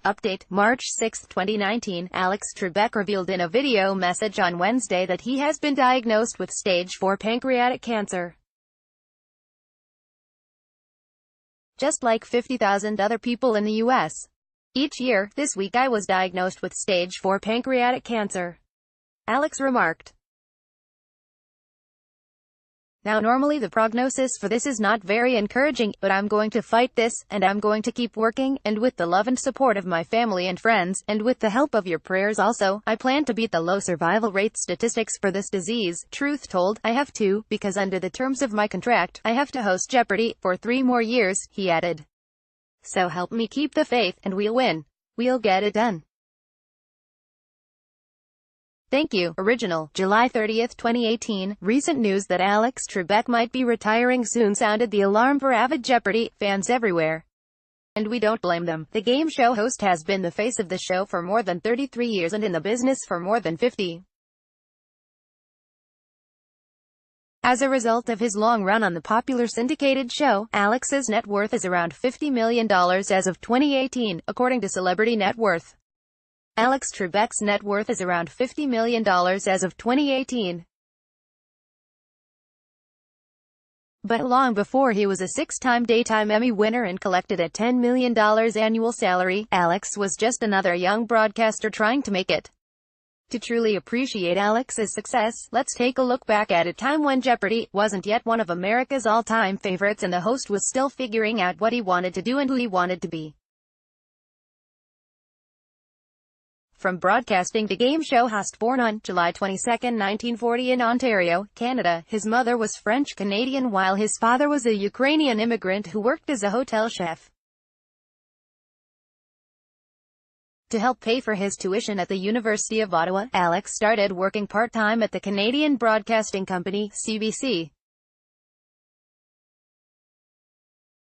Update, March 6, 2019, Alex Trebek revealed in a video message on Wednesday that he has been diagnosed with stage 4 pancreatic cancer. Just like 50,000 other people in the U.S. each year, this week I was diagnosed with stage 4 pancreatic cancer, Alex remarked. Now normally the prognosis for this is not very encouraging, but I'm going to fight this, and I'm going to keep working, and with the love and support of my family and friends, and with the help of your prayers also, I plan to beat the low survival rate statistics for this disease. Truth told, I have to, because under the terms of my contract, I have to host Jeopardy for 3 more years, he added. So help me keep the faith, and we'll win. We'll get it done. Thank you. Original, July 30, 2018. Recent news that Alex Trebek might be retiring soon sounded the alarm for avid Jeopardy fans everywhere. And we don't blame them. The game show host has been the face of the show for more than 33 years and in the business for more than 50. As a result of his long run on the popular syndicated show, Alex's net worth is around $50 million as of 2018, according to Celebrity Net Worth. Alex Trebek's net worth is around $50 million as of 2018. But long before he was a 6-time Daytime Emmy winner and collected a $10 million annual salary, Alex was just another young broadcaster trying to make it. To truly appreciate Alex's success, let's take a look back at a time when Jeopardy wasn't yet one of America's all-time favorites and the host was still figuring out what he wanted to do and who he wanted to be. From broadcasting to game show host. Born on July 22, 1940 in Ontario, Canada, his mother was French-Canadian while his father was a Ukrainian immigrant who worked as a hotel chef. To help pay for his tuition at the University of Ottawa, Alex started working part-time at the Canadian Broadcasting Company, CBC.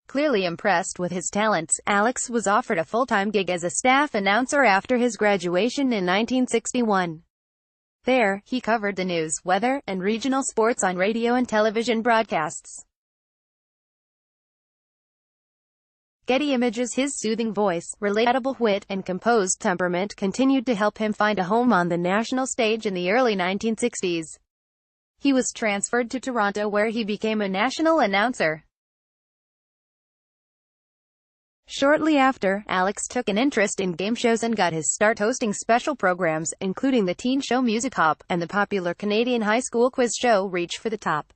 Clearly impressed with his talents, Alex was offered a full-time gig as a staff announcer after his graduation in 1961. There, he covered the news, weather, and regional sports on radio and television broadcasts. Getty Images. His soothing voice, relatable wit, and composed temperament continued to help him find a home on the national stage in the early 1960s. He was transferred to Toronto where he became a national announcer. Shortly after, Alex took an interest in game shows and got his start hosting special programs, including the teen show Music Hop, and the popular Canadian high school quiz show Reach for the Top.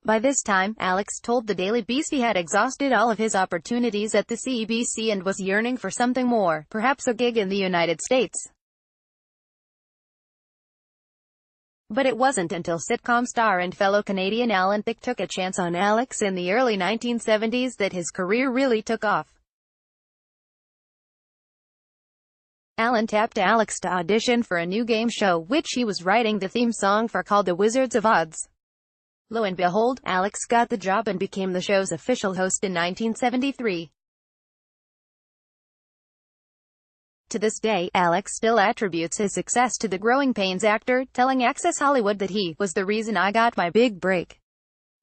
By this time, Alex told the Daily Beast he had exhausted all of his opportunities at the CBC and was yearning for something more, perhaps a gig in the United States. But it wasn't until sitcom star and fellow Canadian Alan Thicke took a chance on Alex in the early 1970s that his career really took off. Alan tapped Alex to audition for a new game show, which he was writing the theme song for, called The Wizards of Oz. Lo and behold, Alex got the job and became the show's official host in 1973. To this day, Alex still attributes his success to the Growing Pains actor, telling Access Hollywood that he was the reason I got my big break.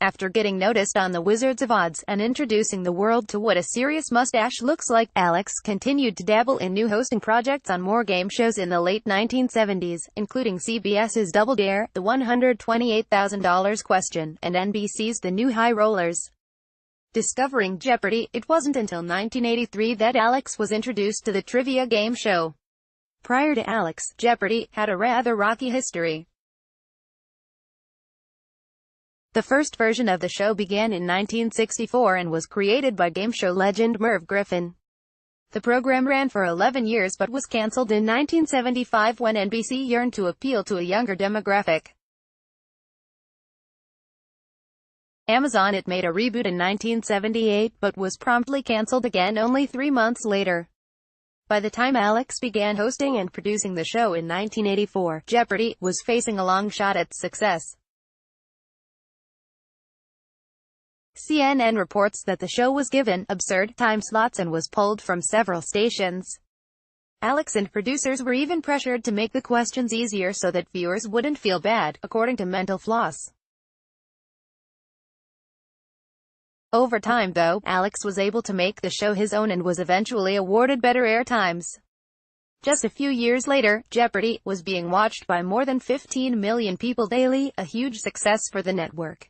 After getting noticed on The Wizards of Oz, and introducing the world to what a serious mustache looks like, Alex continued to dabble in new hosting projects on more game shows in the late 1970s, including CBS's Double Dare, The $128,000 Question, and NBC's The New High Rollers. Discovering Jeopardy! It wasn't until 1983 that Alex was introduced to the trivia game show. Prior to Alex, Jeopardy! Had a rather rocky history. The first version of the show began in 1964 and was created by game show legend Merv Griffin. The program ran for 11 years but was cancelled in 1975 when NBC yearned to appeal to a younger demographic. Amazon. It made a reboot in 1978 but was promptly cancelled again only 3 months later. By the time Alex began hosting and producing the show in 1984, Jeopardy! Was facing a long shot at success. CNN reports that the show was given absurd time slots and was pulled from several stations. Alex and producers were even pressured to make the questions easier so that viewers wouldn't feel bad, according to Mental Floss. Over time though, Alex was able to make the show his own and was eventually awarded better air times. Just a few years later, Jeopardy! Was being watched by more than 15 million people daily, a huge success for the network.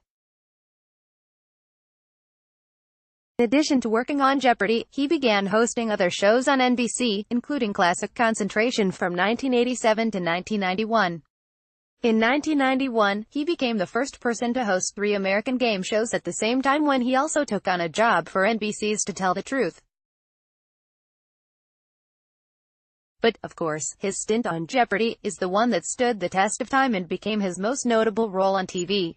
In addition to working on Jeopardy! He began hosting other shows on NBC, including Classic Concentration from 1987 to 1991. In 1991, he became the first person to host 3 American game shows at the same time when he also took on a job for NBC's To Tell the Truth. But, of course, his stint on Jeopardy! Is the one that stood the test of time and became his most notable role on TV.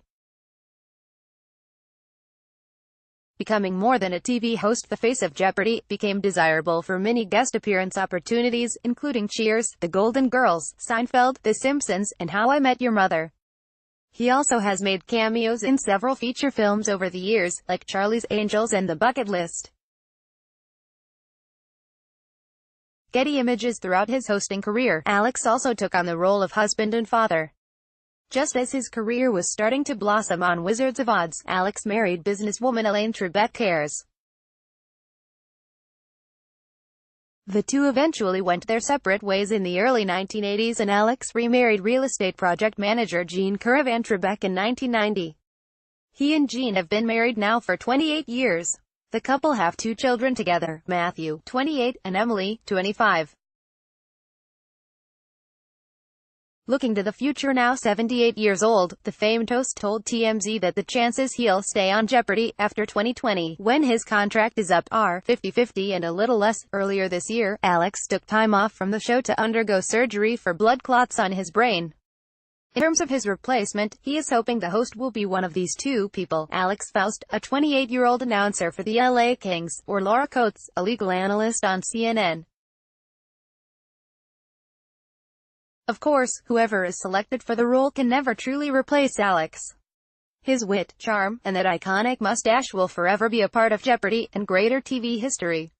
Becoming more than a TV host, the face of Jeopardy! Became desirable for many guest appearance opportunities, including Cheers, The Golden Girls, Seinfeld, The Simpsons, and How I Met Your Mother. He also has made cameos in several feature films over the years, like Charlie's Angels and The Bucket List. Getty Images. Throughout his hosting career, Alex also took on the role of husband and father. Just as his career was starting to blossom on Wizards of Oz, Alex married businesswoman Elaine Trebek. The two eventually went their separate ways in the early 1980s, and Alex remarried real estate project manager Jean Caravan Trebek in 1990. He and Jean have been married now for 28 years. The couple have 2 children together, Matthew, 28, and Emily, 25. Looking to the future, now 78 years old, the famed host told TMZ that the chances he'll stay on Jeopardy! After 2020, when his contract is up, are 50-50 and a little less. Earlier this year, Alex took time off from the show to undergo surgery for blood clots on his brain. In terms of his replacement, he is hoping the host will be one of these 2 people: Alex Faust, a 28-year-old announcer for the LA Kings, or Laura Coates, a legal analyst on CNN. Of course, whoever is selected for the role can never truly replace Alex. His wit, charm, and that iconic mustache will forever be a part of Jeopardy! And greater TV history.